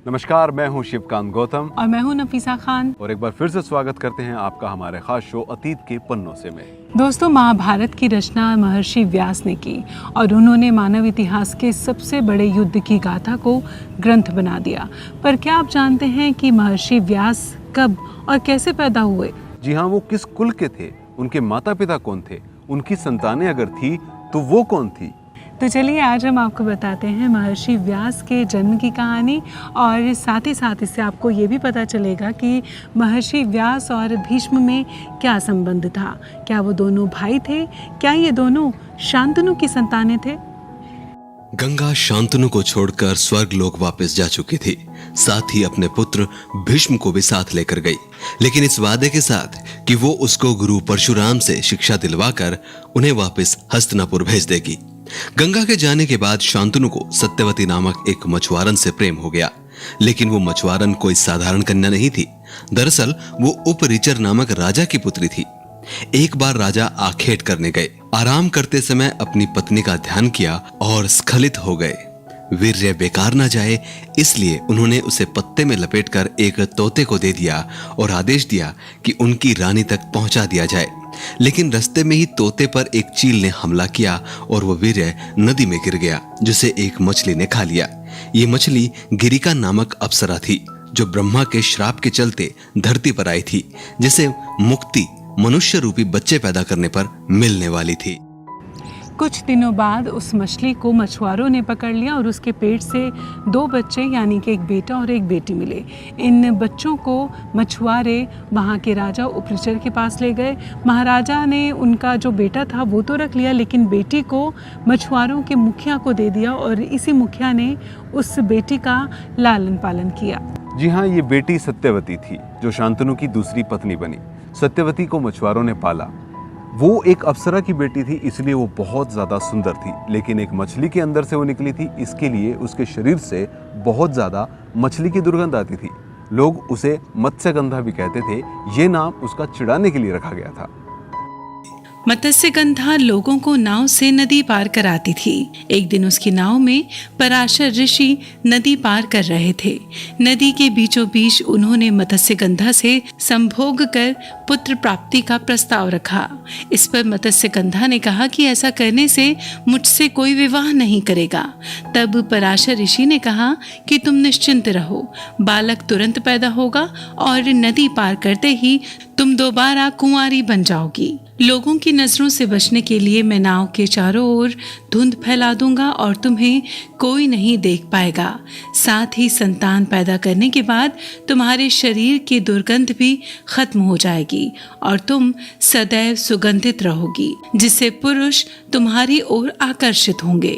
नमस्कार, मैं हूं शिवकांत गौतम और मैं हूं नफीसा खान। और एक बार फिर से स्वागत करते हैं आपका हमारे खास शो अतीत के पन्नों से में। दोस्तों, महाभारत की रचना महर्षि व्यास ने की और उन्होंने मानव इतिहास के सबसे बड़े युद्ध की गाथा को ग्रंथ बना दिया। पर क्या आप जानते हैं कि महर्षि व्यास कब और कैसे पैदा हुए? जी हाँ, वो किस कुल के थे, उनके माता पिता कौन थे, उनकी संतानें अगर थी तो वो कौन थी? तो चलिए आज हम आपको बताते हैं महर्षि व्यास के जन्म की कहानी और साथ ही साथ इससे आपको ये भी पता चलेगा कि महर्षि व्यास और भीष्म में क्या संबंध था। क्या वो दोनों भाई थे? क्या ये दोनों शांतनु की संतानें थे? गंगा शांतनु को छोड़कर स्वर्ग लोक वापस जा चुकी थी, साथ ही अपने पुत्र भीष्म को भी साथ लेकर गई, लेकिन इस वादे के साथ कि वो उसको गुरु परशुराम से शिक्षा दिलवाकर उन्हें वापस हस्तिनापुर भेज देगी। गंगा के जाने के बाद शांतनु को सत्यवती नामक एक मछुआरन से प्रेम हो गया, लेकिन वो मछुआरन कोई साधारण कन्या नहीं थी। दरअसल वो उपरिचर नामक राजा की पुत्री थी। एक बार राजा आखेट करने गए, आराम करते समय अपनी पत्नी का ध्यान किया और स्खलित हो गए। वीर्य बेकार न जाए इसलिए उन्होंने उसे पत्ते में लपेटकर एक तोते को दे दिया और आदेश दिया कि उनकी रानी तक पहुंचा दिया जाए। लेकिन रास्ते में ही तोते पर एक चील ने हमला किया और वो वीर्य नदी में गिर गया, जिसे एक मछली ने खा लिया। ये मछली गिरिका नामक अप्सरा थी, जो ब्रह्मा के श्राप के चलते धरती पर आई थी, जिसे मुक्ति मनुष्य रूपी बच्चे पैदा करने पर मिलने वाली थी। कुछ दिनों बाद उस मछली को मछुआरों ने पकड़ लिया और उसके पेट से 2 बच्चे यानी कि एक बेटा और एक बेटी मिले। इन बच्चों को मछुआरे वहाँ के राजा उपरिचर के पास ले गए। महाराजा ने उनका जो बेटा था वो तो रख लिया, लेकिन बेटी को मछुआरों के मुखिया को दे दिया और इसी मुखिया ने उस बेटी का लालन पालन किया। जी हाँ, ये बेटी सत्यवती थी जो शांतनु की दूसरी पत्नी बनी। सत्यवती को मछुआरों ने पाला। वो एक अप्सरा की बेटी थी, इसलिए वो बहुत ज्यादा सुंदर थी, लेकिन एक मछली के अंदर से वो निकली थी, इसके लिए उसके शरीर से बहुत ज्यादा मछली की दुर्गंध आती थी। लोग उसे मत्स्यगंधा भी कहते थे। ये नाम उसका चिढ़ाने के लिए रखा गया था। मत्स्यगंधा लोगों को नाव से नदी पार कराती थी। एक दिन उसकी नाव में पराशर ऋषि नदी पार कर रहे थे। नदी के बीचों बीच उन्होंने मत्स्यगंधा से संभोग कर पुत्र प्राप्ति का प्रस्ताव रखा। इस पर मत्स्यगंधा ने कहा कि ऐसा करने से मुझसे कोई विवाह नहीं करेगा। तब पराशर ऋषि ने कहा कि तुम निश्चिंत रहो, बालक तुरंत पैदा होगा और नदी पार करते ही तुम दोबारा कुंवारी बन जाओगी। लोगों की नजरों से बचने के लिए मैं नाव के चारों ओर धुंध फैला दूंगा और तुम्हें कोई नहीं देख पाएगा। साथ ही संतान पैदा करने के बाद तुम्हारे शरीर की दुर्गंध भी खत्म हो जाएगी और तुम सदैव सुगंधित रहोगी, जिससे पुरुष तुम्हारी ओर आकर्षित होंगे।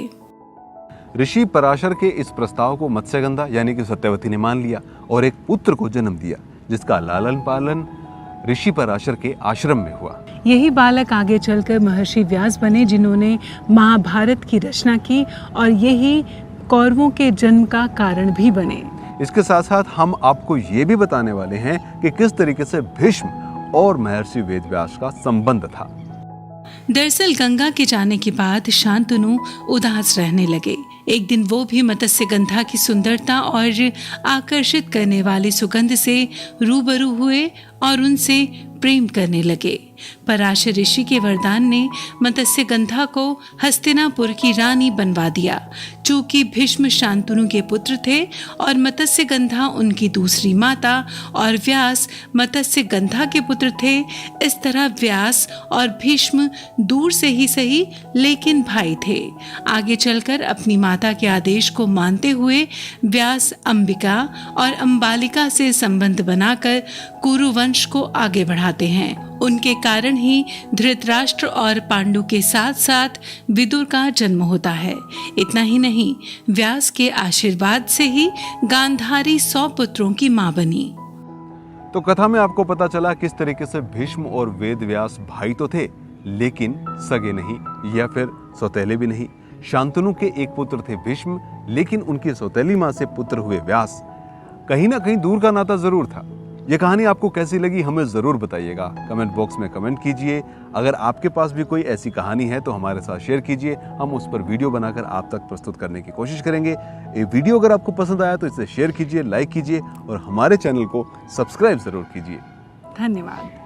ऋषि पराशर के इस प्रस्ताव को मत्स्यगंधा यानी कि सत्यवती ने मान लिया और एक पुत्र को जन्म दिया, जिसका लालन पालन ऋषि पराशर के आश्रम में हुआ। यही बालक आगे चलकर महर्षि व्यास बने, जिन्होंने महाभारत की रचना की और यही कौरवों के जन्म का कारण भी बने। इसके साथ साथ हम आपको ये भी बताने वाले हैं कि किस तरीके से भीष्म और महर्षि वेदव्यास का संबंध था। दरअसल गंगा के जाने के बाद शांतनु उदास रहने लगे। एक दिन वो भी मत्स्यगंधा की सुंदरता और आकर्षित करने वाली सुगंध से रूबरू हुए और उनसे प्रेम करने लगे। पराशर ऋषि के वरदान ने मत्स्यगंधा को हस्तिनापुर की रानी बनवा दिया। चूंकि भीष्म शांतनु के पुत्र थे और मत्स्यगंधा उनकी दूसरी माता और व्यास मत्स्यगंधा के पुत्र थे, इस तरह व्यास और भीष्म दूर से ही सही लेकिन भाई थे। आगे चलकर अपनी माता के आदेश को मानते हुए व्यास अंबिका और अंबालिका से संबंध बनाकर कुरु वंश को आगे बढ़ाते हैं। उनके कारण ही धृतराष्ट्र और पांडु के साथ साथ विदुर का जन्म होता है। इतना ही नहीं, व्यास के आशीर्वाद से ही गांधारी 100 पुत्रों की मां बनी। तो कथा में आपको पता चला किस तरीके से भीष्म और वेदव्यास भाई तो थे, लेकिन सगे नहीं या फिर सौतेले भी नहीं। शांतनु के एक पुत्र थे भीष्म, लेकिन उनकी सौतेली मां से पुत्र हुए व्यास। कहीं ना कहीं दूर का नाता जरूर था। ये कहानी आपको कैसी लगी हमें ज़रूर बताइएगा, कमेंट बॉक्स में कमेंट कीजिए। अगर आपके पास भी कोई ऐसी कहानी है तो हमारे साथ शेयर कीजिए, हम उस पर वीडियो बनाकर आप तक प्रस्तुत करने की कोशिश करेंगे। ये वीडियो अगर आपको पसंद आया तो इसे शेयर कीजिए, लाइक कीजिए और हमारे चैनल को सब्सक्राइब ज़रूर कीजिए। धन्यवाद।